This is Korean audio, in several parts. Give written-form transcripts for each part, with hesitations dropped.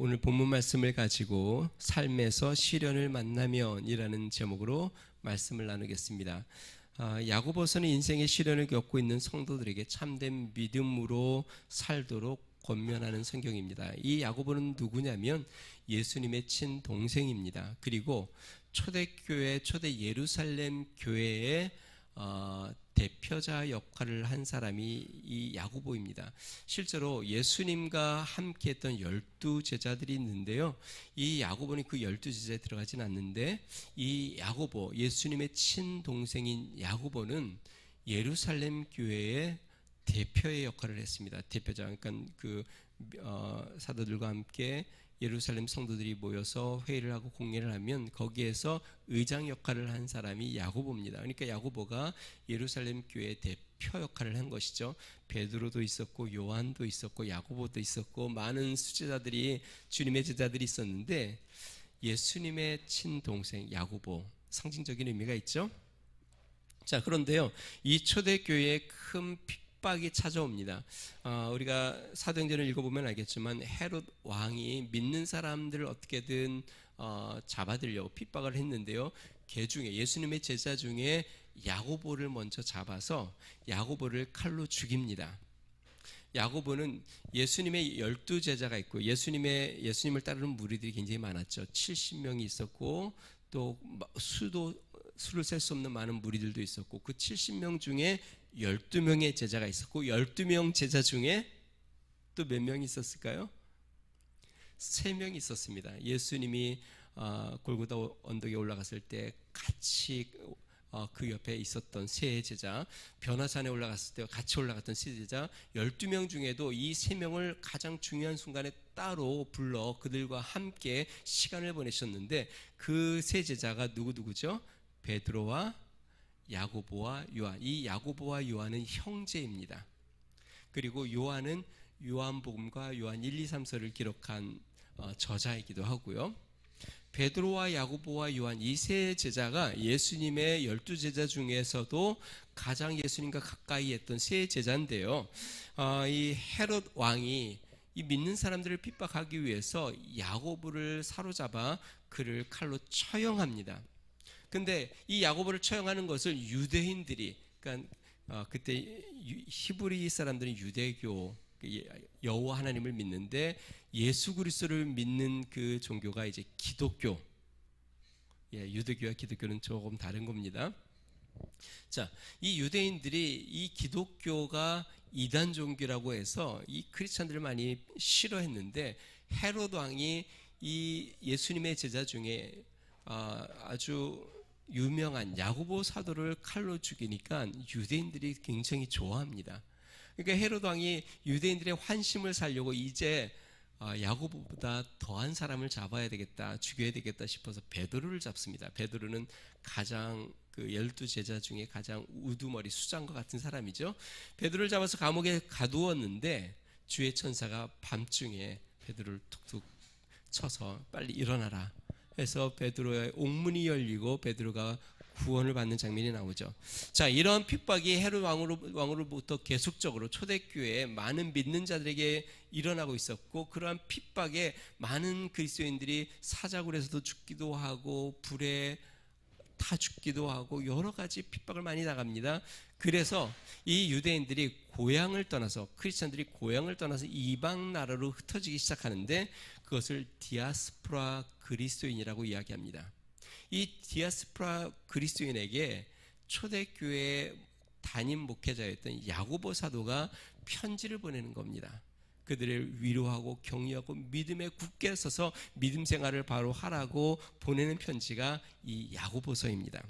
오늘 본문 말씀을 가지고 삶에서 시련을 만나면이라는 제목으로 말씀을 나누겠습니다. 야고보서는 인생의 시련을 겪고 있는 성도들에게 참된 믿음으로 살도록 권면하는 성경입니다. 이 야고보는 누구냐면 예수님의 친동생입니다. 그리고 초대교회, 초대 예루살렘 교회의 대표자 역할을 한 사람이 이 야고보입니다. 실제로 예수님과 함께했던 12제자들이 있는데요, 이 야고보는 그 12제자에 들어가진 않는데, 이 야고보, 예수님의 친동생인 야고보는 예루살렘 교회의 대표의 역할을 했습니다. 대표자, 그러니까 사도들과 함께 예루살렘 성도들이 모여서 회의를 하고 공예를 하면 거기에서 의장 역할을 한 사람이 야고보입니다. 그러니까 야고보가 예루살렘 교회의 대표 역할을 한 것이죠. 베드로도 있었고 요한도 있었고 야고보도 있었고 많은 수제자들이, 주님의 제자들이 있었는데, 예수님의 친동생 야고보, 상징적인 의미가 있죠. 자, 그런데요, 이 초대교회에 큰 핍박이 찾아옵니다. 우리가 사도행전을 읽어보면 알겠지만 헤롯 왕이 믿는 사람들을 어떻게든 잡아들려고 핍박을 했는데요, 그 중에 예수님의 제자 중에 야고보를 먼저 잡아서 야고보를 칼로 죽입니다. 야고보는 예수님의 12제자가 있고 예수님을 따르는 무리들이 굉장히 많았죠. 70명이 있었고 또 수를 셀 수 없는 많은 무리들도 있었고, 그 70명 중에 12명의 제자가 있었고, 12명 제자 중에 또 몇 명이 있었을까요? 3명이 있었습니다. 예수님이 골고다 언덕에 올라갔을 때 같이 그 옆에 있었던 세 제자, 변화산에 올라갔을 때 같이 올라갔던 세 제자, 12명 중에도 이 3명을 가장 중요한 순간에 따로 불러 그들과 함께 시간을 보내셨는데, 그 세 제자가 누구죠? 베드로와 야고보와 요한. 이 야고보와 요한은 형제입니다. 그리고 요한은 요한복음과 요한 1, 2, 3서를 기록한 저자이기도 하고요. 베드로와 야고보와 요한, 이 세 제자가 예수님의 12제자 중에서도 가장 예수님과 가까이 했던 세 제자인데요, 이 헤롯 왕이 이 믿는 사람들을 핍박하기 위해서 야고보를 사로잡아 그를 칼로 처형합니다. 근데 이 야고보를 처형하는 것을 유대인들이, 그러니까 그때 히브리 사람들은 유대교, 여호와 하나님을 믿는데 예수 그리스도를 믿는 그 종교가 이제 기독교. 유대교와 기독교는 조금 다른 겁니다. 자, 이 유대인들이 이 기독교가 이단 종교라고 해서 이 크리스찬들을 많이 싫어했는데, 헤롯 왕이 이 예수님의 제자 중에 아주 유명한 야고보 사도를 칼로 죽이니까 유대인들이 굉장히 좋아합니다. 그러니까 헤롯 왕이 유대인들의 환심을 살려고 이제 야고보보다 더한 사람을 잡아야 되겠다, 죽여야 되겠다 싶어서 베드로를 잡습니다. 베드로는 가장 12제자 중에 가장 우두머리, 수장과 같은 사람이죠. 베드로를 잡아서 감옥에 가두었는데 주의 천사가 밤중에 베드로를 툭툭 쳐서 빨리 일어나라 해서 베드로의 옥문이 열리고 베드로가 구원을 받는 장면이 나오죠. 자, 이런 핍박이 헤롯 왕으로부터 계속적으로 초대교회에 많은 믿는 자들에게 일어나고 있었고, 그러한 핍박에 많은 그리스도인들이 사자굴에서도 죽기도 하고 불에 타 죽기도 하고 여러 가지 핍박을 많이 당합니다. 그래서 이 유대인들이 고향을 떠나서, 크리스찬들이 고향을 떠나서 이방 나라로 흩어지기 시작하는데, 그것을 디아스포라 그리스도인이라고 이야기합니다. 이 디아스포라 그리스도인에게 초대교회 담임 목회자였던 야고보 사도가 편지를 보내는 겁니다. 그들을 위로하고 격려하고 믿음에 굳게 서서 믿음 생활을 바로 하라고 보내는 편지가 이 야고보서입니다.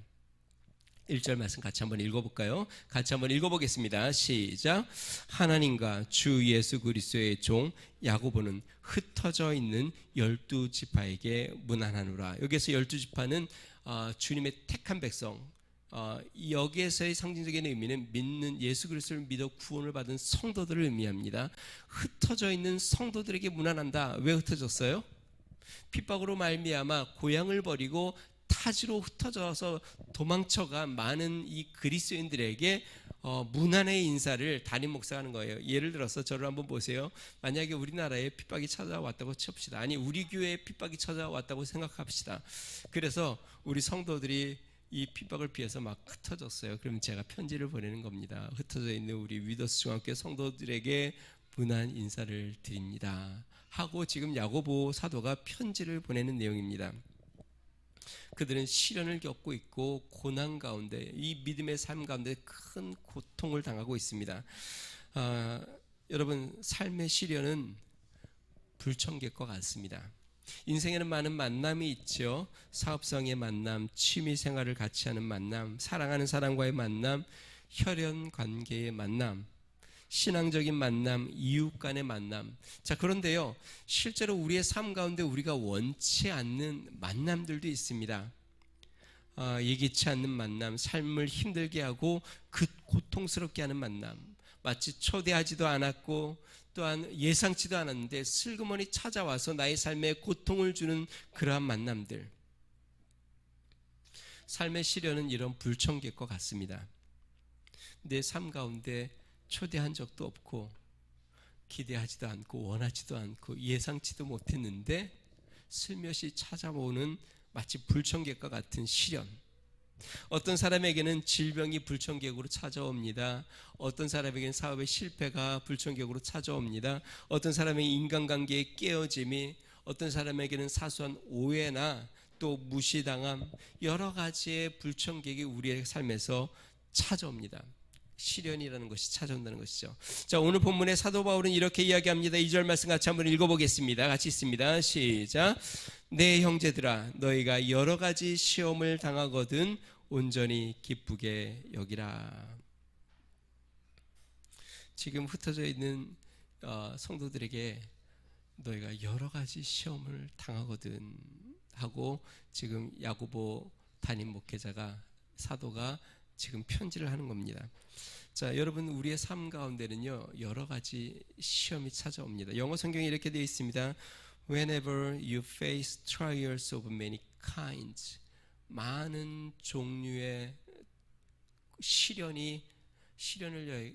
1절 말씀 같이 한번 읽어볼까요? 같이 한번 읽어보겠습니다. 시작. 하나님과 주 예수 그리스도의 종 야고보는 흩어져 있는 12지파에게 문안하노라. 여기서 12지파는 주님의 택한 백성, 여기에서의 상징적인 의미는 믿는 예수 그리스도를 믿어 구원을 받은 성도들을 의미합니다. 흩어져 있는 성도들에게 문안한다. 왜 흩어졌어요? 핍박으로 말미암아 고향을 버리고 타지로 흩어져서 도망쳐간 많은 이 그리스도인들에게 무난의 인사를 담임 목사가 하는 거예요. 예를 들어서 저를 한번 보세요. 만약에 우리나라에 핍박이 찾아왔다고 칩시다. 아니 우리 교회에 핍박이 찾아왔다고 생각합시다. 그래서 우리 성도들이 이 핍박을 피해서 막 흩어졌어요. 그럼 제가 편지를 보내는 겁니다. 흩어져 있는 우리 위더스 중학교 성도들에게 무난 인사를 드립니다 하고 지금 야고보 사도가 편지를 보내는 내용입니다. 그들은 시련을 겪고 있고 고난 가운데, 이 믿음의 삶 가운데 큰 고통을 당하고 있습니다. 여러분, 삶의 시련은 불청객과 같습니다. 인생에는 많은 만남이 있죠. 사업성의 만남, 취미 생활을 같이 하는 만남, 사랑하는 사람과의 만남, 혈연 관계의 만남, 신앙적인 만남, 이웃 간의 만남. 자, 그런데요, 실제로 우리의 삶 가운데 우리가 원치 않는 만남들도 있습니다. 예기치 않는 만남, 삶을 힘들게 하고 고통스럽게 하는 만남, 마치 초대하지도 않았고 또한 예상치도 않았는데 슬그머니 찾아와서 나의 삶에 고통을 주는 그러한 만남들. 삶의 시련은 이런 불청객과 같습니다. 내 삶 가운데 초대한 적도 없고 기대하지도 않고 원하지도 않고 예상치도 못했는데 슬며시 찾아오는 마치 불청객과 같은 시련. 어떤 사람에게는 질병이 불청객으로 찾아옵니다. 어떤 사람에게는 사업의 실패가 불청객으로 찾아옵니다. 어떤 사람에게 인간관계의 깨어짐이, 어떤 사람에게는 사소한 오해나 또 무시당함, 여러 가지의 불청객이 우리의 삶에서 찾아옵니다. 시련이라는 것이 찾아온다는 것이죠. 자, 오늘 본문의 사도 바울은 이렇게 이야기합니다. 2절 말씀 같이 한번 읽어보겠습니다. 같이 있습니다. 시작. 내 형제들아, 너희가 여러 가지 시험을 당하거든 온전히 기쁘게 여기라. 지금 흩어져 있는 성도들에게 너희가 여러 가지 시험을 당하거든 하고 지금 야고보 담임 목회자가, 사도가 지금 편지를 하는 겁니다. 자, 여러분, 우리의 삶 가운데는요 여러 가지 시험이 찾아옵니다. 영어 성경에 이렇게 되어 있습니다. Whenever you face trials of many kinds, 많은 종류의 시련을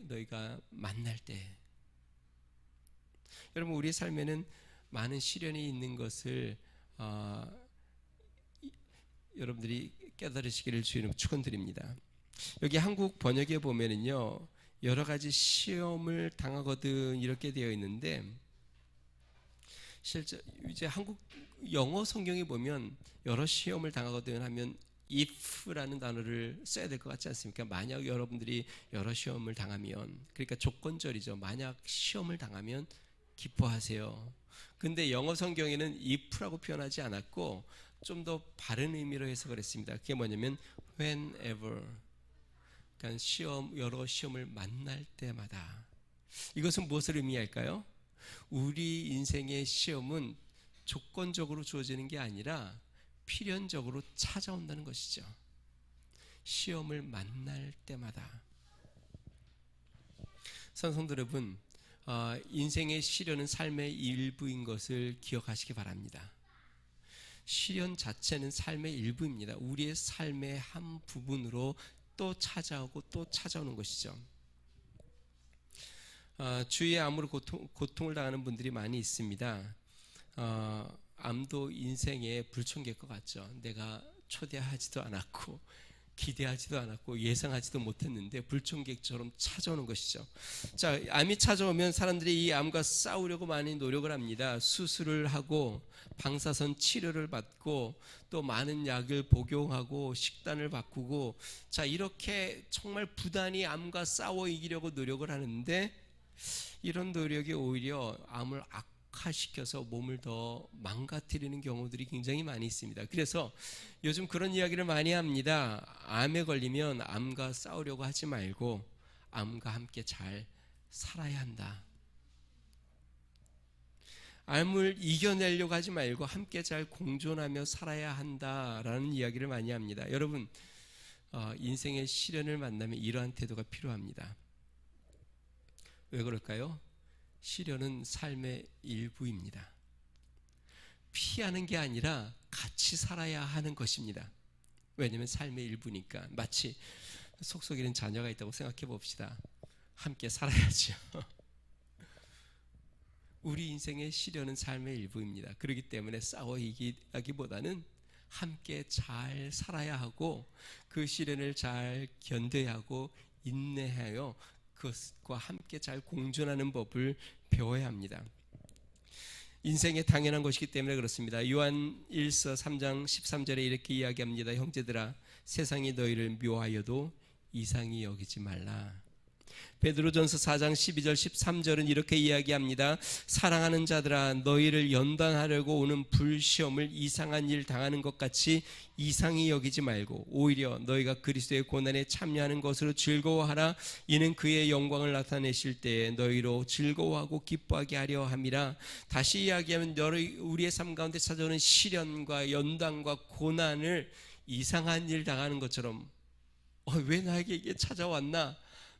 너희가 만날 때, 여러분, 우리의 삶에는 많은 시련이 있는 것을 여러분들이 깨달으시기를 주님 축원드립니다. 여기 한국 번역에 보면은요 여러 가지 시험을 당하거든 이렇게 되어 있는데, 실제 이제 한국 영어 성경에 보면 여러 시험을 당하거든 하면 if라는 단어를 써야 될 것 같지 않습니까? 만약 여러분들이 여러 시험을 당하면, 그러니까 조건절이죠. 만약 시험을 당하면 기뻐하세요. 근데 영어 성경에는 if라고 표현하지 않았고 좀 더 바른 의미로 해석을 했습니다. 그게 뭐냐면 whenever, 그러니까 여러 시험을 만날 때마다. 이것은 무엇을 의미할까요? 우리 인생의 시험은 조건적으로 주어지는 게 아니라 필연적으로 찾아온다는 것이죠. 시험을 만날 때마다. 성도 여러분, 인생의 시련은 삶의 일부인 것을 기억하시기 바랍니다. 시련 자체는 삶의 일부입니다. 우리의 삶의 한 부분으로 또 찾아오고 또 찾아오는 것이죠. 주위에 암으로 고통을 당하는 분들이 많이 있습니다. 암도 인생의 불청객과 같죠. 내가 초대하지도 않았고 기대하지도 않았고 예상하지도 못했는데 불청객처럼 찾아오는 것이죠. 자, 암이 찾아오면 사람들이 이 암과 싸우려고 많이 노력을 합니다. 수술을 하고 방사선 치료를 받고 또 많은 약을 복용하고 식단을 바꾸고, 자, 이렇게 정말 부단히 암과 싸워 이기려고 노력을 하는데 이런 노력이 오히려 암을 악화시켜서 몸을 더 망가뜨리는 경우들이 굉장히 많이 있습니다. 그래서 요즘 그런 이야기를 많이 합니다. 암에 걸리면 암과 싸우려고 하지 말고 암과 함께 잘 살아야 한다. 암을 이겨내려고 하지 말고 함께 잘 공존하며 살아야 한다라는 이야기를 많이 합니다. 여러분, 인생의 시련을 만나면 이러한 태도가 필요합니다. 왜 그럴까요? 시련은 삶의 일부입니다. 피하는 게 아니라 같이 살아야 하는 것입니다. 왜냐하면 삶의 일부니까. 마치 속속이는 자녀가 있다고 생각해 봅시다. 함께 살아야죠. 우리 인생의 시련은 삶의 일부입니다. 그렇기 때문에 싸워 이기기보다는 함께 잘 살아야 하고 그 시련을 잘 견뎌야 하고 인내하여 그것과 함께 잘 공존하는 법을 배워야 합니다. 인생에 당연한 것이기 때문에 그렇습니다. 요한 1서 3장 13절에 이렇게 이야기합니다. 형제들아, 세상이 너희를 미워하여도 이상히 여기지 말라. 베드로전서 4장 12절 13절은 이렇게 이야기합니다. 사랑하는 자들아, 너희를 연단하려고 오는 불시험을 이상한 일 당하는 것 같이 이상히 여기지 말고 오히려 너희가 그리스도의 고난에 참여하는 것으로 즐거워하라. 이는 그의 영광을 나타내실 때에 너희로 즐거워하고 기뻐하게 하려 함이라. 다시 이야기하면 우리의 삶 가운데 찾아오는 시련과 연단과 고난을 이상한 일 당하는 것처럼 왜 나에게 이게 찾아왔나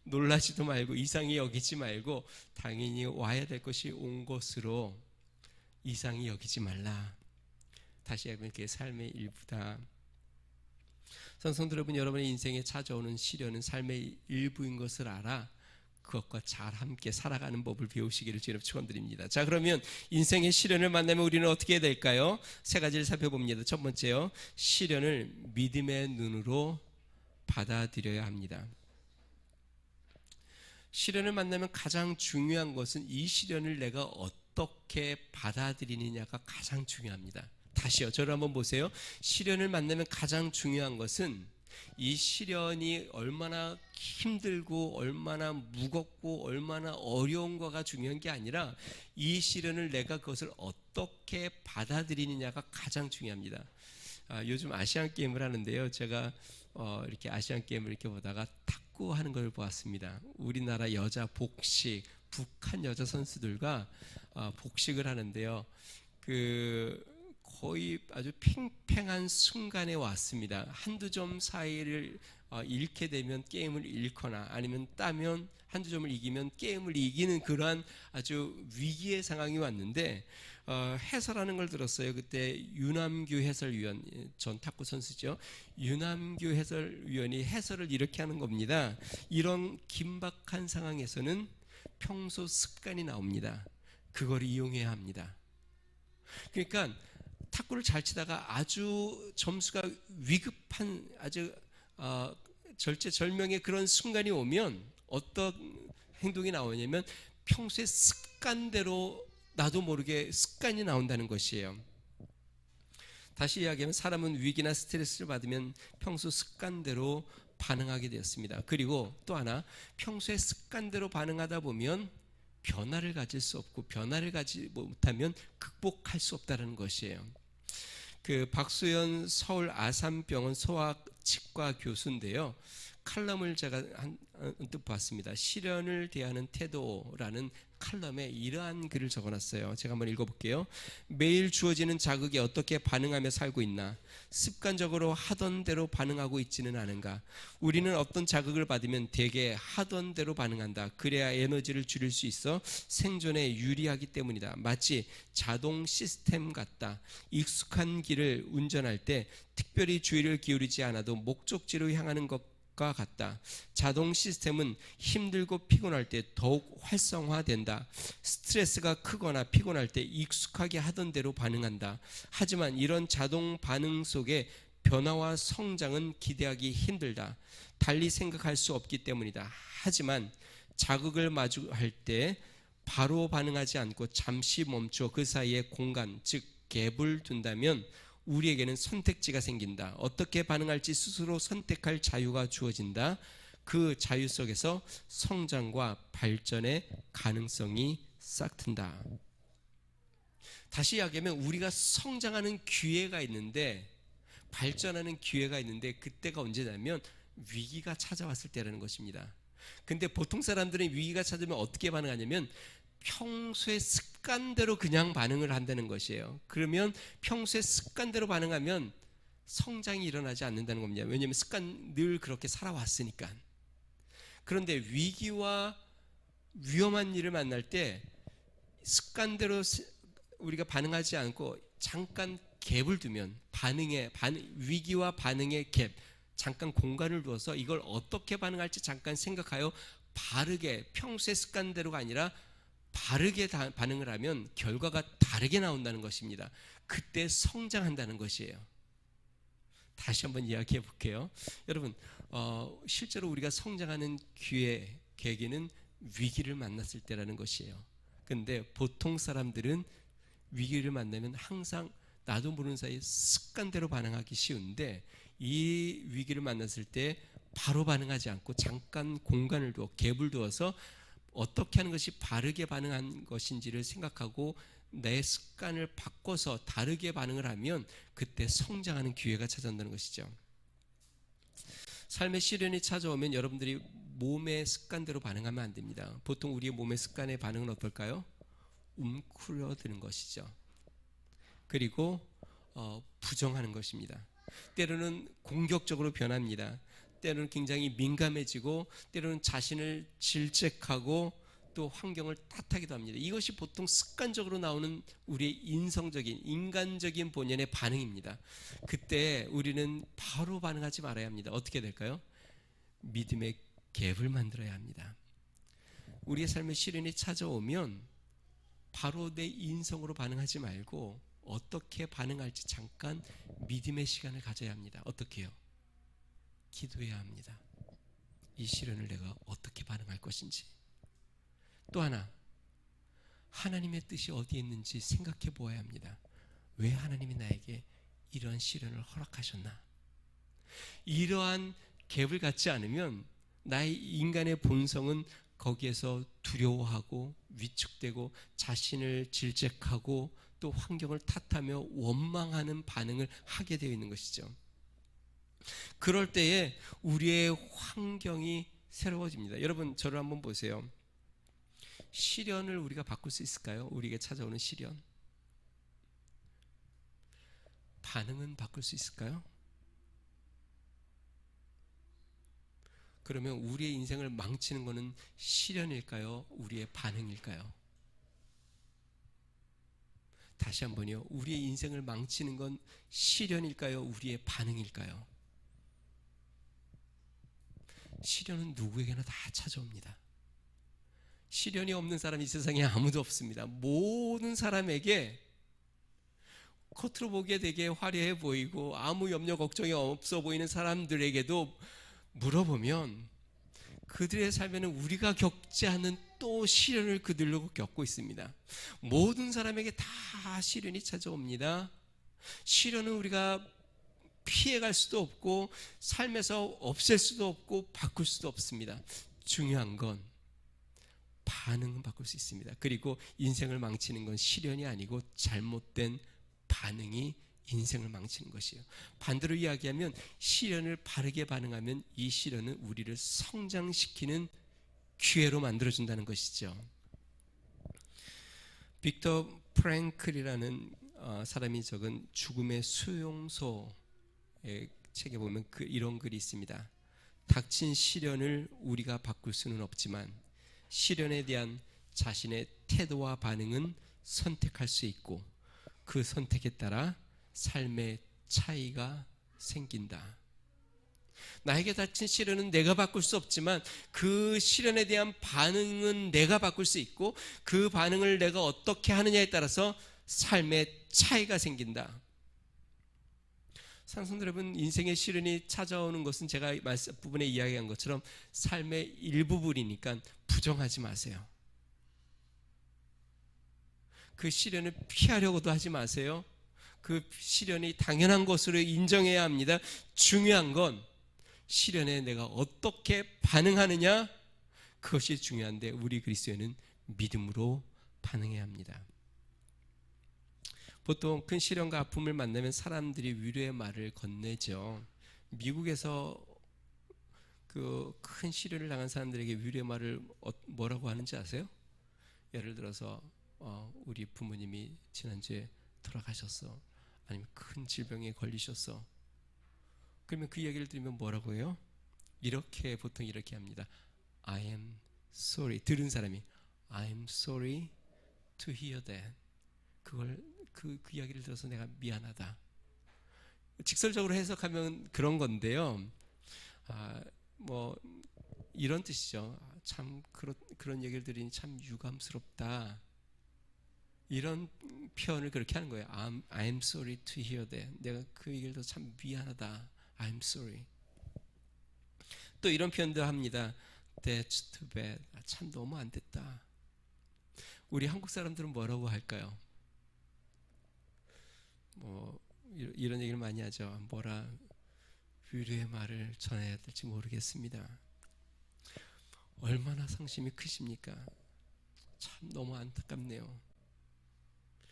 놀라지도 말고 이상히 여기지 말고 당연히 와야 될 것이 온 것으로 이상히 여기지 말라. 다시 한번 그게 삶의 일부다. 성도 여러분, 여러분의 인생에 찾아오는 시련은 삶의 일부인 것을 알아 그것과 잘 함께 살아가는 법을 배우시기를 주님 축원드립니다. 자, 그러면 인생의 시련을 만나면 우리는 어떻게 해야 될까요? 세 가지를 살펴봅니다. 첫 번째요, 시련을 믿음의 눈으로 받아들여야 합니다. 시련을 만나면 가장 중요한 것은 이 시련을 내가 어떻게 받아들이느냐가 가장 중요합니다. 다시요, 저를 한번 보세요. 시련을 만나면 가장 중요한 것은 이 시련이 얼마나 힘들고 얼마나 무겁고 얼마나 어려운가가 중요한 게 아니라 이 시련을 내가 그것을 어떻게 받아들이느냐가 가장 중요합니다. 요즘 아시안 게임을 하는데요. 제가 이렇게 아시안 게임을 이렇게 보다가 탁구하는 걸 보았습니다. 우리나라 여자 복식, 북한 여자 선수들과 복식을 하는데요. 거의 아주 팽팽한 순간에 왔습니다. 한두 점 사이를 잃게 되면 게임을 잃거나 아니면 따면 한두 점을 이기면 게임을 이기는 그러한 아주 위기의 상황이 왔는데 해설하는 걸 들었어요. 그때 윤남규 해설위원, 전 탁구 선수죠. 윤남규 해설위원이 해설을 이렇게 하는 겁니다. 이런 긴박한 상황에서는 평소 습관이 나옵니다. 그걸 이용해야 합니다. 그러니까 탁구를 잘 치다가 아주 점수가 위급한 아주 절체절명의 그런 순간이 오면 어떤 행동이 나오냐면 평소의 습관대로 나도 모르게 습관이 나온다는 것이에요. 다시 이야기하면 사람은 위기나 스트레스를 받으면 평소 습관대로 반응하게 되었습니다. 그리고 또 하나, 평소의 습관대로 반응하다 보면 변화를 가질 수 없고 변화를 가지 못하면 극복할 수 없다는 것이에요. 박수연 서울 아산병원 소아치과 교수인데요. 칼럼을 제가 언뜻 봤습니다. 시련을 대하는 태도라는 칼럼에 이러한 글을 적어놨어요. 제가 한번 읽어볼게요. 매일 주어지는 자극에 어떻게 반응하며 살고 있나? 습관적으로 하던 대로 반응하고 있지는 않은가? 우리는 어떤 자극을 받으면 대개 하던 대로 반응한다. 그래야 에너지를 줄일 수 있어 생존에 유리하기 때문이다. 마치 자동 시스템 같다. 익숙한 길을 운전할 때 특별히 주의를 기울이지 않아도 목적지로 향하는 것과 같다. 자동 시스템은 힘들고 피곤할 때 더욱 활성화된다. 스트레스가 크거나 피곤할 때 익숙하게 하던 대로 반응한다. 하지만 이런 자동 반응 속에 변화와 성장은 기대하기 힘들다. 달리 생각할 수 없기 때문이다. 하지만 자극을 마주할 때 바로 반응하지 않고 잠시 멈춰 그 사이에 공간, 즉 갭을 둔다면 우리에게는 선택지가 생긴다. 어떻게 반응할지 스스로 선택할 자유가 주어진다. 그 자유 속에서 성장과 발전의 가능성이 싹튼다. 다시 이야기하면 우리가 성장하는 기회가 있는데, 발전하는 기회가 있는데, 그때가 언제냐면 위기가 찾아왔을 때라는 것입니다. 근데 보통 사람들은 위기가 찾으면 어떻게 반응하냐면 평소의 습관대로 그냥 반응을 한다는 것이에요. 그러면 평소의 습관대로 반응하면 성장이 일어나지 않는다는 겁니다. 왜냐하면 습관 늘 그렇게 살아왔으니까. 그런데 위기와 위험한 일을 만날 때 습관대로 우리가 반응하지 않고 잠깐 갭을 두면 위기와 반응의 갭, 잠깐 공간을 두어서 이걸 어떻게 반응할지 잠깐 생각하여 바르게 평소의 습관대로가 아니라 바르게 반응을 하면 결과가 다르게 나온다는 것입니다. 그때 성장한다는 것이에요. 다시 한번 이야기해 볼게요. 여러분, 실제로 우리가 성장하는 계기는 위기를 만났을 때라는 것이에요. 근데 보통 사람들은 위기를 만나면 항상 나도 모르는 사이에 습관대로 반응하기 쉬운데, 이 위기를 만났을 때 바로 반응하지 않고 잠깐 공간을 두어 갭을 두어서 어떻게 하는 것이 바르게 반응한 것인지를 생각하고 내 습관을 바꿔서 다르게 반응을 하면 그때 성장하는 기회가 찾아온다는 것이죠. 삶의 시련이 찾아오면 여러분들이 몸의 습관대로 반응하면 안 됩니다. 보통 우리의 몸의 습관의 반응은 어떨까요? 움츠러드는 것이죠. 그리고 부정하는 것입니다. 때로는 공격적으로 변합니다. 때로는 굉장히 민감해지고, 때로는 자신을 질책하고 또 환경을 탓하기도 합니다. 이것이 보통 습관적으로 나오는 우리의 인간적인 본연의 반응입니다. 그때 우리는 바로 반응하지 말아야 합니다. 어떻게 될까요? 믿음의 갭을 만들어야 합니다. 우리의 삶의 시련이 찾아오면 바로 내 인성으로 반응하지 말고 어떻게 반응할지 잠깐 믿음의 시간을 가져야 합니다. 어떻게 해요? 기도해야 합니다. 이 시련을 내가 어떻게 반응할 것인지. 또 하나, 하나님의 뜻이 어디에 있는지 생각해 보아야 합니다. 왜 하나님이 나에게 이러한 시련을 허락하셨나? 이러한 갭을 갖지 않으면 나의 인간의 본성은 거기에서 두려워하고 위축되고 자신을 질책하고 또 환경을 탓하며 원망하는 반응을 하게 되어 있는 것이죠. 그럴 때에 우리의 환경이 새로워집니다. 여러분, 저를 한번 보세요. 시련을 우리가 바꿀 수 있을까요? 우리에게 찾아오는 시련. 반응은 바꿀 수 있을까요? 그러면 우리의 인생을 망치는 것은 시련일까요? 우리의 반응일까요? 다시 한번요. 우리의 인생을 망치는 건 시련일까요? 우리의 반응일까요? 시련은 누구에게나 다 찾아옵니다. 시련이 없는 사람이 이 세상에 아무도 없습니다. 모든 사람에게 겉으로 보기에 되게 화려해 보이고 아무 염려 걱정이 없어 보이는 사람들에게도 물어보면 그들의 삶에는 우리가 겪지 않는 또 시련을 그들로 겪고 있습니다. 모든 사람에게 다 시련이 찾아옵니다. 시련은 우리가 피해갈 수도 없고 삶에서 없앨 수도 없고 바꿀 수도 없습니다. 중요한 건 반응은 바꿀 수 있습니다. 그리고 인생을 망치는 건 시련이 아니고 잘못된 반응이 인생을 망치는 것이에요. 반대로 이야기하면 시련을 바르게 반응하면 이 시련은 우리를 성장시키는 기회로 만들어준다는 것이죠. 빅터 프랭클이라는 사람이 적은 죽음의 수용소의 책에 보면 이런 글이 있습니다. 닥친 시련을 우리가 바꿀 수는 없지만 시련에 대한 자신의 태도와 반응은 선택할 수 있고 그 선택에 따라 삶의 차이가 생긴다. 나에게 닥친 시련은 내가 바꿀 수 없지만 그 시련에 대한 반응은 내가 바꿀 수 있고 그 반응을 내가 어떻게 하느냐에 따라서 삶의 차이가 생긴다. 사랑하는 여러분, 인생의 시련이 찾아오는 것은 제가 말씀 부분에 이야기한 것처럼 삶의 일부분이니까 부정하지 마세요. 그 시련을 피하려고도 하지 마세요. 그 시련이 당연한 것으로 인정해야 합니다. 중요한 건 시련에 내가 어떻게 반응하느냐, 그것이 중요한데 우리 그리스도인은 믿음으로 반응해야 합니다. 보통 큰 시련과 아픔을 만나면 사람들이 위로의 말을 건네죠. 미국에서 그 큰 시련을 당한 사람들에게 위로의 말을 뭐라고 하는지 아세요? 예를 들어서 우리 부모님이 지난주에 돌아가셨어, 아니면 큰 질병에 걸리셨어. 그러면 그 이야기를 들으면 뭐라고 해요? 보통 이렇게 합니다. I am sorry. 들은 사람이 I am sorry to hear that. 그걸 그 이야기를 들어서 내가 미안하다. 직설적으로 해석하면 그런 건데요. 뭐 이런 뜻이죠. 참 그런 얘기를 들으니 참 유감스럽다. 이런 표현을 그렇게 하는 거예요. I'm sorry to hear that. 내가 그 얘기를 들어서 참 미안하다. I'm sorry. 또 이런 표현도 합니다. That's too bad. 참 너무 안 됐다. 우리 한국 사람들은 뭐라고 할까요? 뭐 이런 얘기를 많이 하죠. 뭐라 위로의 말을 전해야 될지 모르겠습니다. 얼마나 상심이 크십니까? 참 너무 안타깝네요.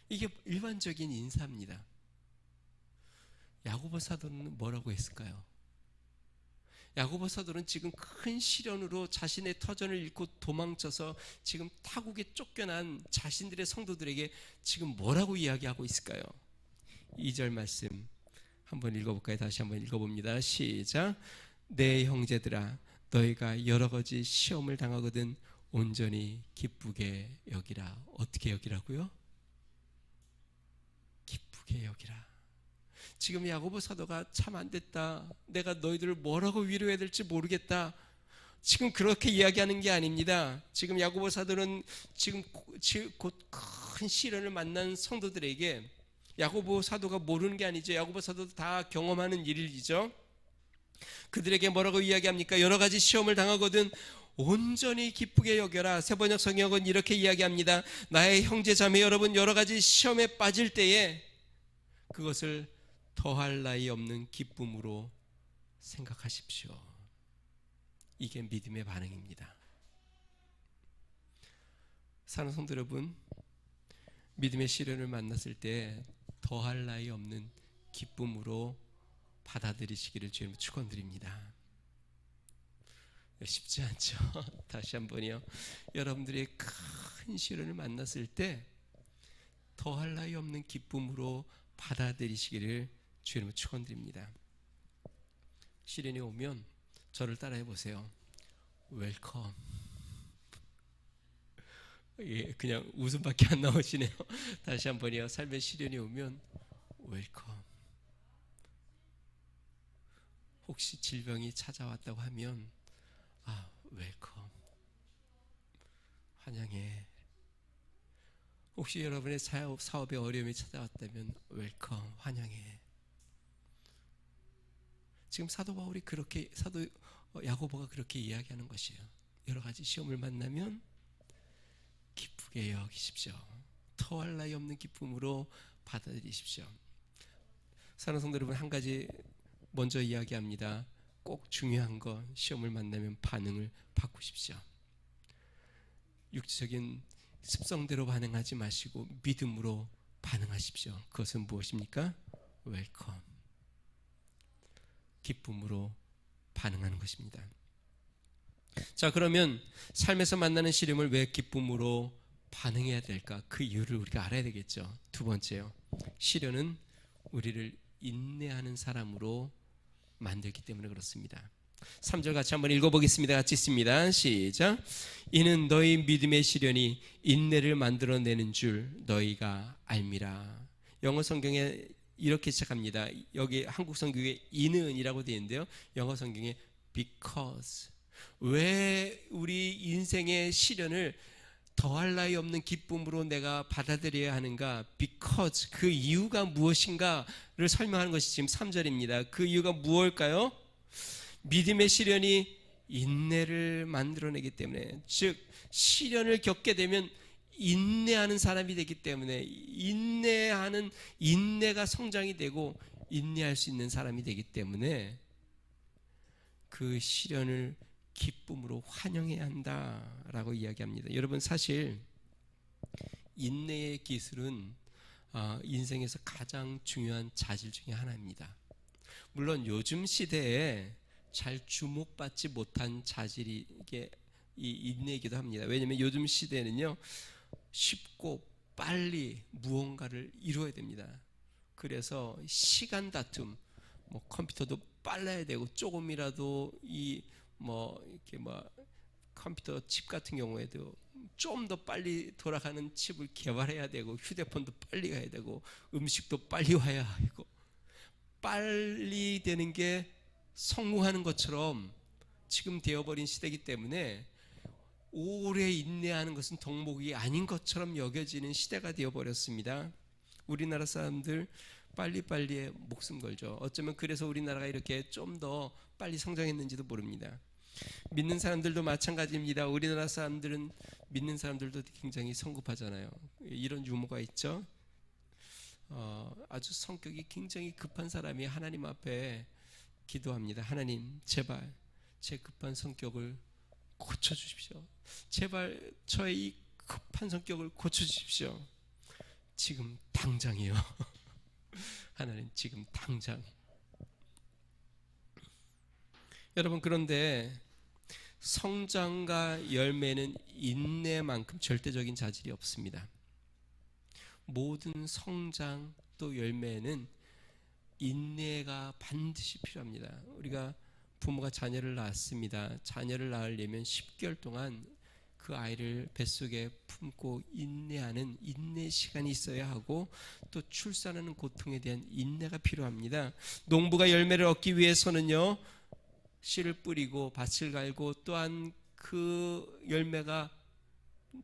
이게 일반적인 인사입니다. 야고보 사도는 뭐라고 했을까요? 야고보 사도는 지금 큰 시련으로 자신의 터전을 잃고 도망쳐서 지금 타국에 쫓겨난 자신들의 성도들에게 지금 뭐라고 이야기하고 있을까요? 2절 말씀 한번 읽어볼까요? 다시 한번 읽어봅니다. 시작. 내 형제들아 너희가 여러 가지 시험을 당하거든 온전히 기쁘게 여기라. 어떻게 여기라고요? 기쁘게 여기라. 지금 야고보 사도가 참 안 됐다. 내가 너희들을 뭐라고 위로해야 될지 모르겠다. 지금 그렇게 이야기하는 게 아닙니다. 지금 야고보 사도는 지금 곧 큰 시련을 만난 성도들에게 야고보 사도가 모르는 게 아니죠. 야고보 사도도 다 경험하는 일이죠. 그들에게 뭐라고 이야기합니까? 여러 가지 시험을 당하거든 온전히 기쁘게 여겨라. 새번역 성경은 이렇게 이야기합니다. 나의 형제 자매 여러분, 여러 가지 시험에 빠질 때에 그것을 더할 나위 없는 기쁨으로 생각하십시오. 이게 믿음의 반응입니다. 사랑하는 성도 여러분, 믿음의 시련을 만났을 때 더할 나위 없는 기쁨으로 받아들이시기를 주님으로 축원드립니다. 쉽지 않죠. 다시 한번요. 여러분들의 큰 시련을 만났을 때 더할 나위 없는 기쁨으로 받아들이시기를 주님으로 축원드립니다. 시련이 오면 저를 따라해 보세요. 웰컴. 예, 그냥 웃음밖에 안 나오시네요. 다시 한번요. 삶의 시련이 오면 웰컴. 혹시 질병이 찾아왔다고 하면 웰컴. 환영해. 혹시 여러분의 사업에 어려움이 찾아왔다면 웰컴. 환영해. 지금 사도 바울이 그렇게 사도 야고보가 그렇게 이야기하는 것이에요. 여러 가지 시험을 만나면 기쁘게 여기십시오. 더할 나위 없는 기쁨으로 받아들이십시오. 사랑하는 성도 여러분, 한 가지 먼저 이야기합니다. 꼭 중요한 건 시험을 만나면 반응을 바꾸십시오. 육체적인 습성대로 반응하지 마시고 믿음으로 반응하십시오. 그것은 무엇입니까? 웰컴. 기쁨으로 반응하는 것입니다. 자, 그러면 삶에서 만나는 시련을 왜 기쁨으로 반응해야 될까? 그 이유를 우리가 알아야 되겠죠. 두 번째요. 시련은 우리를 인내하는 사람으로 만들기 때문에 그렇습니다. 3절 같이 한번 읽어보겠습니다. 같이 읽습니다. 시작. 이는 너희 믿음의 시련이 인내를 만들어내는 줄 너희가 알미라. 영어 성경에 이렇게 시작합니다. 여기 한국 성경에 이는이라고 되어 있는데요. 영어 성경에 because. 왜 우리 인생의 시련을 더할 나위 없는 기쁨으로 내가 받아들여야 하는가? Because. 그 이유가 무엇인가를 설명하는 것이 지금 3절입니다. 그 이유가 무엇일까요? 믿음의 시련이 인내를 만들어내기 때문에, 즉 시련을 겪게 되면 인내하는 사람이 되기 때문에 인내가 성장이 되고 인내할 수 있는 사람이 되기 때문에 그 시련을 기쁨으로 환영해야 한다라고 이야기합니다. 여러분, 사실 인내의 기술은 인생에서 가장 중요한 자질 중에 하나입니다. 물론 요즘 시대에 잘 주목받지 못한 자질이 이게 이 인내이기도 합니다. 왜냐하면 요즘 시대는요, 쉽고 빨리 무언가를 이루어야 됩니다. 그래서 시간 다툼, 컴퓨터도 빨라야 되고 조금이라도 컴퓨터 칩 같은 경우에도 좀 더 빨리 돌아가는 칩을 개발해야 되고 휴대폰도 빨리 가야 되고 음식도 빨리 와야 하고 빨리 되는 게 성공하는 것처럼 지금 되어버린 시대이기 때문에 오래 인내하는 것은 덕목이 아닌 것처럼 여겨지는 시대가 되어버렸습니다. 우리나라 사람들 빨리빨리에 목숨 걸죠. 어쩌면 그래서 우리나라가 이렇게 좀 더 빨리 성장했는지도 모릅니다. 믿는 사람들도 마찬가지입니다. 우리나라 사람들은 믿는 사람들도 굉장히 성급하잖아요. 이런 유머가 있죠. 아주 성격이 굉장히 급한 사람이 하나님 앞에 기도합니다. 하나님, 제발 제 급한 성격을 고쳐주십시오. 제발 저의 이 급한 성격을 고쳐주십시오. 지금 당장이요. 하나님, 지금 당장. 여러분, 그런데 성장과 열매는 인내만큼 절대적인 자질이 없습니다. 모든 성장 또 열매는 인내가 반드시 필요합니다. 우리가 부모가 자녀를 낳았습니다. 자녀를 낳으려면 10개월 동안 그 아이를 뱃속에 품고 인내하는 인내 시간이 있어야 하고 또 출산하는 고통에 대한 인내가 필요합니다. 농부가 열매를 얻기 위해서는요, 씨를 뿌리고 밭을 갈고 또한 그 열매가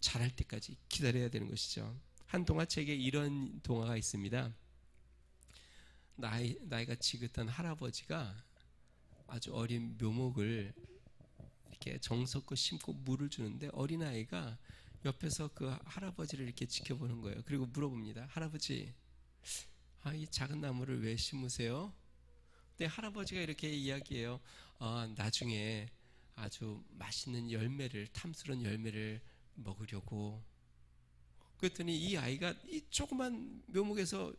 자랄 때까지 기다려야 되는 것이죠. 한 동화책에 이런 동화가 있습니다. 나이가 지긋한 할아버지가 아주 어린 묘목을 이렇게 정성껏 심고 물을 주는데 어린아이가 옆에서 그 할아버지를 이렇게 지켜보는 거예요. 그리고 물어봅니다. 할아버지, 이 작은 나무를 왜 심으세요? 근데 할아버지가 이렇게 이야기해요. 나중에 아주 맛있는 열매를, 탐스러운 열매를 먹으려고. 그랬더니 이 아이가 이 조그만 묘목에서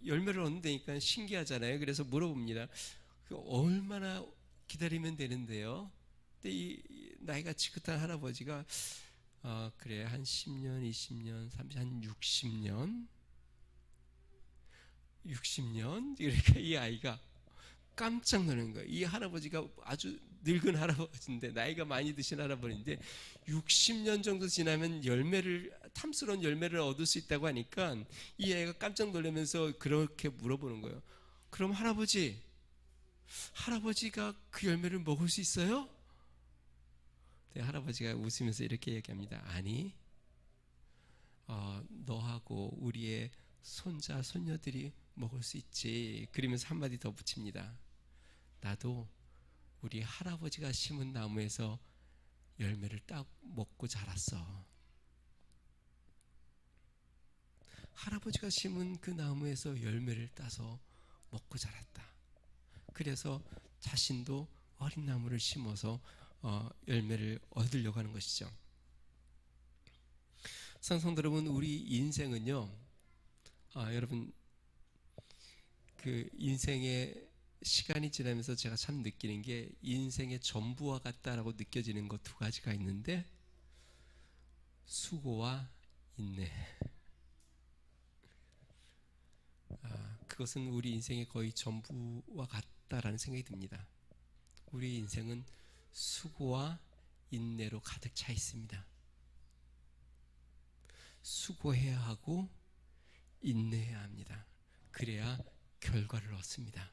열매를 얻는다니까 신기하잖아요. 그래서 물어봅니다. 얼마나 기다리면 되는데요? 근데 이 나이가 지긋한 할아버지가 그래, 한 10년, 20년, 30년, 한 60년? 그러니까 이 아이가 깜짝 놀란 거예요. 이 할아버지가 아주 늙은 할아버지인데, 나이가 많이 드신 할아버지인데 60년 정도 지나면 탐스러운 열매를 얻을 수 있다고 하니까 이 아이가 깜짝 놀라면서 그렇게 물어보는 거예요. 그럼 할아버지가 그 열매를 먹을 수 있어요? 네, 할아버지가 웃으면서 이렇게 얘기합니다. 아니, 너하고 우리의 손자, 손녀들이 먹을 수 있지. 그러면서 한마디 더 붙입니다. 나도 우리 할아버지가 심은 나무에서 열매를 딱 먹고 자랐어. 할아버지가 심은 그 나무에서 열매를 따서 먹고 자랐다. 그래서 자신도 어린 나무를 심어서 열매를 얻으려고 하는 것이죠. 성도 여러분, 우리 인생은요, 여러분, 그 인생의 시간이 지나면서 제가 참 느끼는 게 인생의 전부와 같다라고 느껴지는 것 두 가지가 있는데, 수고와 인내. 그것은 우리 인생의 거의 전부와 같다라는 생각이 듭니다. 우리 인생은 수고와 인내로 가득 차 있습니다. 수고해야 하고 인내해야 합니다. 그래야 결과를 얻습니다.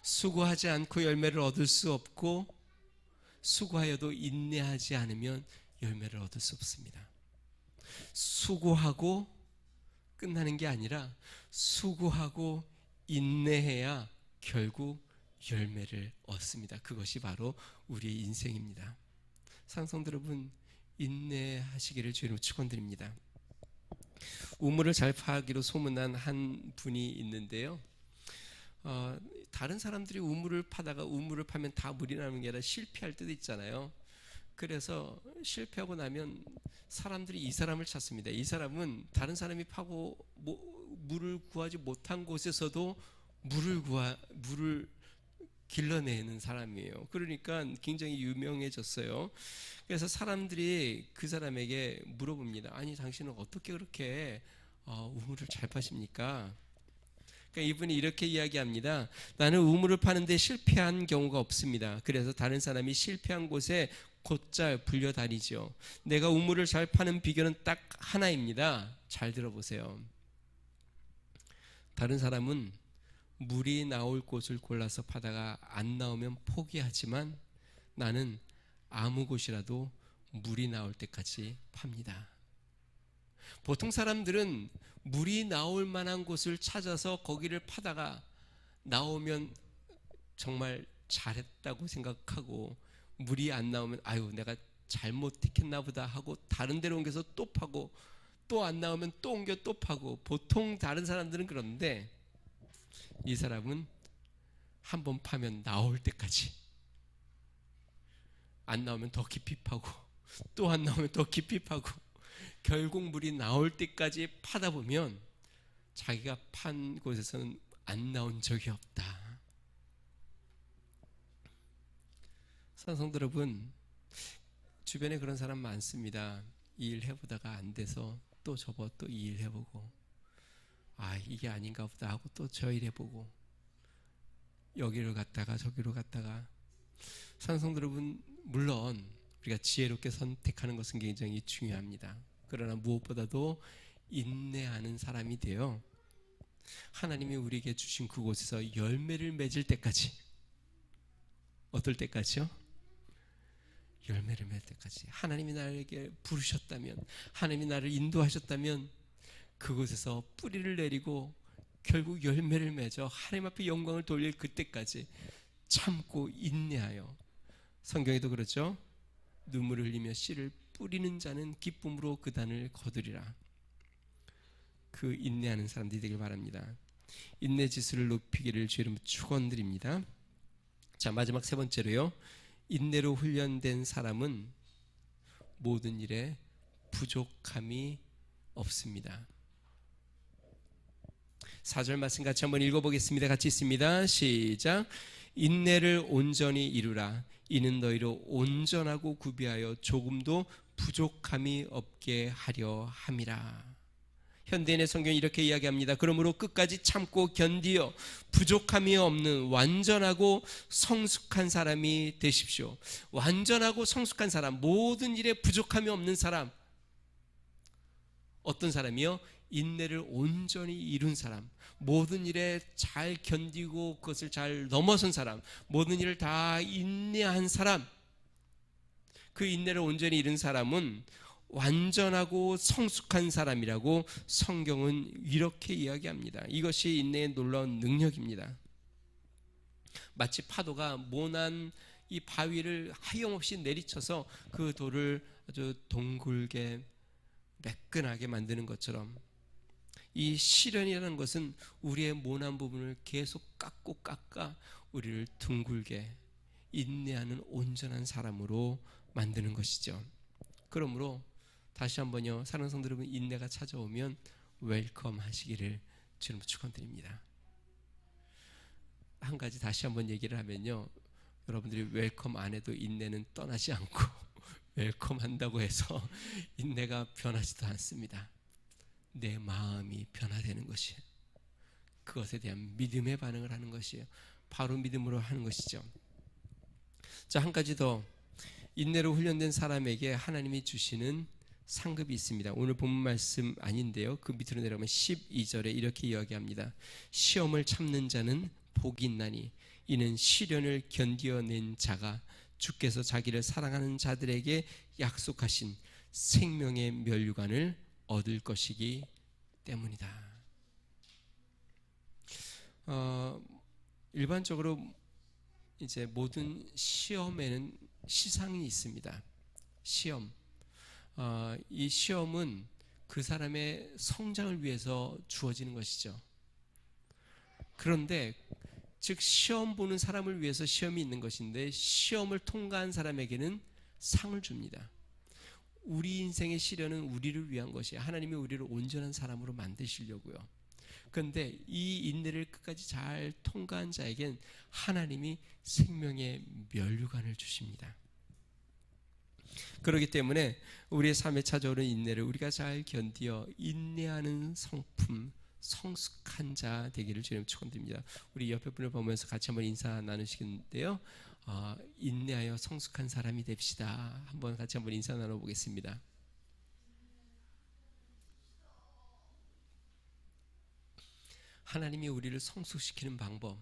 수고하지 않고 열매를 얻을 수 없고, 수고하여도 인내하지 않으면 열매를 얻을 수 없습니다. 수고하고 끝나는 게 아니라 수고하고 인내해야 결국 열매를 얻습니다. 그것이 바로 우리의 인생입니다. 상성들 여러분, 인내하시기를 주님으로 축원드립니다. 우물을 잘 파기로 소문난 한 분이 있는데요, 다른 사람들이 우물을 파다가 우물을 파면 다 물이 나는 게 아니라 실패할 때도 있잖아요. 그래서 실패하고 나면 사람들이 이 사람을 찾습니다. 이 사람은 다른 사람이 파고 물을 구하지 못한 곳에서도 물을 길러내는 사람이에요. 그러니까 굉장히 유명해졌어요. 그래서 사람들이 그 사람에게 물어봅니다. 아니, 당신은 어떻게 그렇게 우물을 잘 파십니까? 그러니까 이분이 이렇게 이야기합니다. 나는 우물을 파는데 실패한 경우가 없습니다. 그래서 다른 사람이 실패한 곳에 곧잘 불려다니죠. 내가 우물을 잘 파는 비결은 딱 하나입니다. 잘 들어보세요. 다른 사람은 물이 나올 곳을 골라서 파다가 안 나오면 포기하지만 나는 아무 곳이라도 물이 나올 때까지 팝니다. 보통 사람들은 물이 나올 만한 곳을 찾아서 거기를 파다가 나오면 정말 잘했다고 생각하고, 물이 안 나오면 아유 내가 잘못 택했나 보다 하고 다른 데로 옮겨서 또 파고, 또 안 나오면 또 옮겨 또 파고, 보통 다른 사람들은 그런데 이 사람은 한 번 파면 나올 때까지, 안 나오면 더 깊이 파고, 또 안 나오면 더 깊이 파고, 결국 물이 나올 때까지 파다 보면 자기가 판 곳에서는 안 나온 적이 없다. 성도 여러분, 주변에 그런 사람 많습니다. 이 일 해보다가 안 돼서 또 접어 또 이 일 해보고, 아 이게 아닌가 보다 하고 또 저 일 해보고, 여기로 갔다가 저기로 갔다가. 성도 여러분, 물론 우리가 지혜롭게 선택하는 것은 굉장히 중요합니다. 그러나 무엇보다도 인내하는 사람이 되어 하나님이 우리에게 주신 그곳에서 열매를 맺을 때까지, 어떨 때까지요? 열매를 맺을 때까지. 하나님이 나에게 부르셨다면, 하나님이 나를 인도하셨다면 그곳에서 뿌리를 내리고 결국 열매를 맺어 하나님 앞에 영광을 돌릴 그때까지 참고 인내하여, 성경에도 그렇죠. 눈물을 흘리며 씨를 뿌리는 자는 기쁨으로 그 단을 거두리라. 그 인내하는 사람들이 되길 바랍니다. 인내 지수를 높이기를 주의 이름으로 축원드립니다. 자, 마지막 세 번째로요, 인내로 훈련된 사람은 모든 일에 부족함이 없습니다. 4절 말씀 같이 한번 읽어보겠습니다. 같이 있습니다. 시작. 인내를 온전히 이루라. 이는 너희로 온전하고 구비하여 조금도 부족함이 없게 하려 함이라. 현대인의 성경이 이렇게 이야기합니다. 그러므로 끝까지 참고 견디어 부족함이 없는 완전하고 성숙한 사람이 되십시오. 완전하고 성숙한 사람, 모든 일에 부족함이 없는 사람. 어떤 사람이요? 인내를 온전히 이룬 사람, 모든 일에 잘 견디고 그것을 잘 넘어선 사람, 모든 일을 다 인내한 사람. 그 인내를 온전히 이룬 사람은 완전하고 성숙한 사람이라고 성경은 이렇게 이야기합니다. 이것이 인내의 놀라운 능력입니다. 마치 파도가 모난 이 바위를 하염없이 내리쳐서 그 돌을 아주 동글게 매끈하게 만드는 것처럼, 이 시련이라는 것은 우리의 모난 부분을 계속 깎아 우리를 둥글게 인내하는 온전한 사람으로 만드는 것이죠. 그러므로 다시 한번요, 사랑하는 성도 여러분, 인내가 찾아오면 웰컴 하시기를 주님 축원드립니다. 한 가지 다시 한번 얘기를 하면요, 여러분들이 웰컴 안 해도 인내는 떠나지 않고 웰컴 한다고 해서 인내가 변하지도 않습니다. 내 마음이 변화되는 것이에요. 그것에 대한 믿음의 반응을 하는 것이에요. 바로 믿음으로 하는 것이죠. 자, 한 가지 더, 인내로 훈련된 사람에게 하나님이 주시는 상급이 있습니다. 오늘 본문 말씀 아닌데요, 그 밑으로 내려가면 12절에 이렇게 이야기합니다. 시험을 참는 자는 복이 있나니 이는 시련을 견디어낸 자가 주께서 자기를 사랑하는 자들에게 약속하신 생명의 면류관을 얻을 것이기 때문이다. 일반적으로 이제 모든 시험에는 시상이 있습니다. 시험. 이 시험은 그 사람의 성장을 위해서 주어지는 것이죠. 그런데 즉 시험 보는 사람을 위해서 시험이 있는 것인데, 시험을 통과한 사람에게는 상을 줍니다. 우리 인생의 시련은 우리를 위한 것이에요. 하나님이 우리를 온전한 사람으로 만드시려고요. 그런데 이 인내를 끝까지 잘 통과한 자에겐 하나님이 생명의 면류관을 주십니다. 그렇기 때문에 우리의 삶에 찾아오는 인내를 우리가 잘 견디어 인내하는 성품, 성숙한 자 되기를 주님 축원드립니다. 우리 옆에 분을 보면서 같이 한번 인사 나누시겠는데요, 인내하여 성숙한 사람이 됩시다. 같이 한번 인사 나눠보겠습니다. 하나님이 우리를 성숙시키는 방법,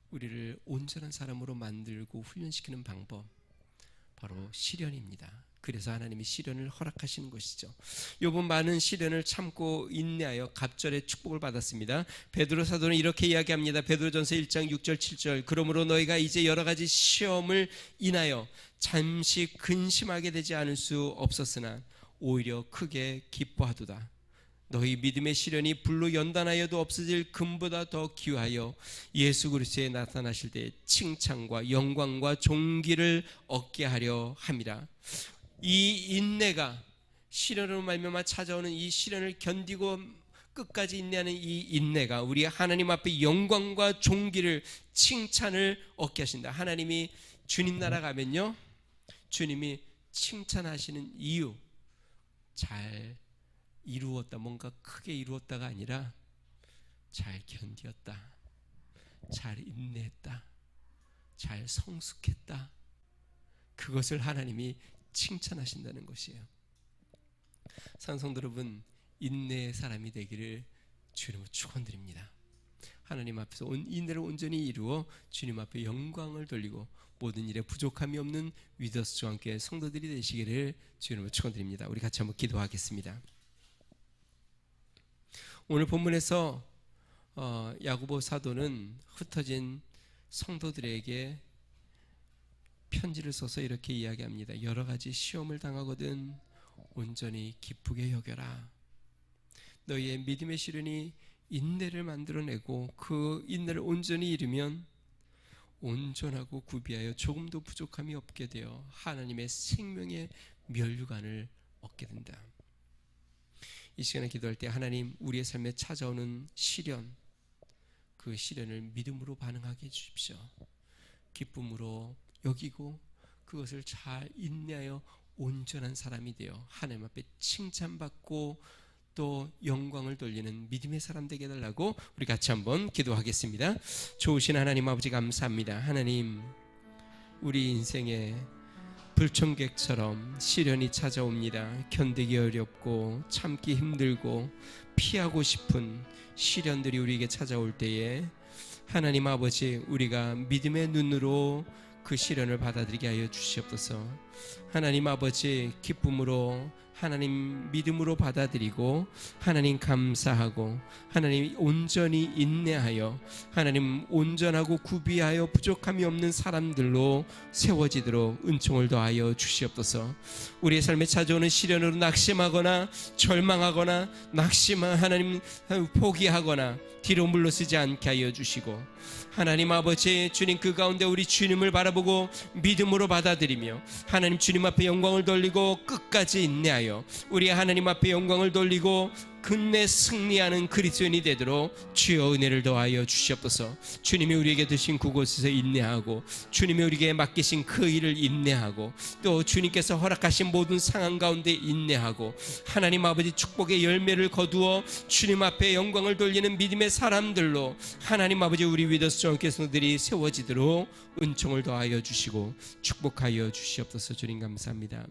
우리를 온전한 사람으로 만들고 훈련시키는 방법, 바로 시련입니다. 그래서 하나님이 시련을 허락하시는 것이죠. 욥은 많은 시련을 참고 인내하여 갑절의 축복을 받았습니다. 베드로 사도는 이렇게 이야기합니다. 베드로전서 1장 6절 7절 그러므로 너희가 이제 여러 가지 시험을 인하여 잠시 근심하게 되지 않을 수 없었으나 오히려 크게 기뻐하도다. 너희 믿음의 시련이 불로 연단하여도 없어질 금보다 더 귀하여 예수 그리스도에 나타나실 때 칭찬과 영광과 존귀를 얻게 하려 함이라. 이 인내가 시련으로 말미암아 찾아오는 이 시련을 견디고 끝까지 인내하는 이 인내가 우리 하나님 앞에 영광과 존귀를 칭찬을 얻게 하신다. 하나님이 주님 나라 가면요, 주님이 칭찬하시는 이유, 잘 이루었다, 뭔가 크게 이루었다가 아니라 잘 견디었다, 잘 인내했다, 잘 성숙했다, 그것을 하나님이 칭찬하신다는 것이에요. 산성도 여러분, 인내의 사람이 되기를 주님으로 축원드립니다. 하나님 앞에서 인내를 온전히 이루어 주님 앞에 영광을 돌리고 모든 일에 부족함이 없는 위더스와 함께 성도들이 되시기를 주님으로 축원드립니다. 우리 같이 한번 기도하겠습니다. 오늘 본문에서 야고보 사도는 흩어진 성도들에게 편지를 써서 이렇게 이야기합니다. 여러 가지 시험을 당하거든 온전히 기쁘게 여겨라. 너희의 믿음의 시련이 인내를 만들어내고 그 인내를 온전히 이루면 온전하고 구비하여 조금도 부족함이 없게 되어 하나님의 생명의 면류관을 얻게 된다. 이 시간에 기도할 때 하나님, 우리의 삶에 찾아오는 시련, 그 시련을 믿음으로 반응하게 해주십시오. 기쁨으로 여기고 그것을 잘 인내하여 온전한 사람이 되어 하나님 앞에 칭찬받고 또 영광을 돌리는 믿음의 사람 되게 해달라고 우리 같이 한번 기도하겠습니다. 좋으신 하나님 아버지 감사합니다. 하나님, 우리 인생에 불청객처럼 시련이 찾아옵니다. 견디기 어렵고 참기 힘들고 피하고 싶은 시련들이 우리에게 찾아올 때에 하나님 아버지, 우리가 믿음의 눈으로 그 시련을 받아들이게 하여 주시옵소서. 하나님 아버지, 기쁨으로 하나님 믿음으로 받아들이고 하나님 감사하고 하나님 온전히 인내하여 하나님 온전하고 구비하여 부족함이 없는 사람들로 세워지도록 은총을 더하여 주시옵소서. 우리의 삶에 찾아오는 시련으로 낙심하거나 절망하거나 하나님 포기하거나 뒤로 물러서지 않게 하여 주시고 하나님 아버지, 주님 그 가운데 우리 주님을 바라보고 믿음으로 받아들이며 하나님 주님 앞에 영광을 돌리고 끝까지 인내하여 우리 하나님 앞에 영광을 돌리고 끝내 승리하는 그리스도인이 되도록 주여 은혜를 더하여 주시옵소서. 주님이 우리에게 주신 그곳에서 인내하고 주님이 우리에게 맡기신 그 일을 인내하고 또 주님께서 허락하신 모든 상황 가운데 인내하고 하나님 아버지 축복의 열매를 거두어 주님 앞에 영광을 돌리는 믿음의 사람들로 하나님 아버지 우리 위더스 정교수들이 세워지도록 은총을 더하여 주시고 축복하여 주시옵소서. 주님 감사합니다.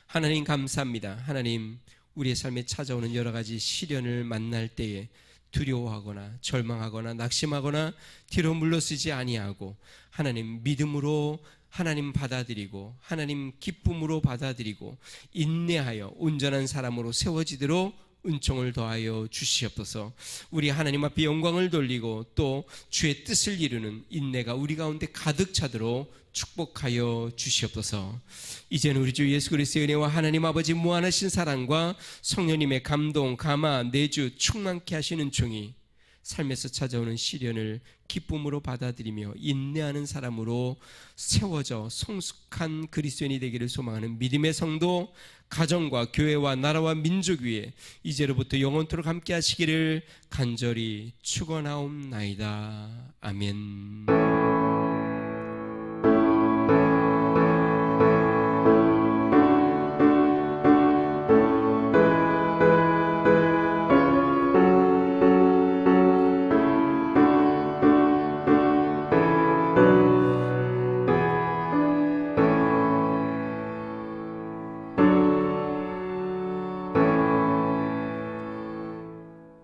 하나님 감사합니다. 하나님, 우리의 삶에 찾아오는 여러 가지 시련을 만날 때에 두려워하거나 절망하거나 낙심하거나 뒤로 물러서지 아니하고 하나님 믿음으로 하나님 받아들이고 하나님 기쁨으로 받아들이고 인내하여 온전한 사람으로 세워지도록 은총을 더하여 주시옵소서. 우리 하나님 앞에 영광을 돌리고 또 주의 뜻을 이루는 인내가 우리 가운데 가득 차도록 축복하여 주시옵소서. 이제는 우리 주 예수 그리스도의 은혜와 하나님 아버지 무한하신 사랑과 성령님의 감동, 감화, 내주 충만케 하시는 종이 삶에서 찾아오는 시련을 기쁨으로 받아들이며 인내하는 사람으로 세워져 성숙한 그리스도인이 되기를 소망하는 믿음의 성도, 가정과 교회와 나라와 민족 위에 이제로부터 영원토록 함께 하시기를 간절히 축원하옵나이다. 아멘.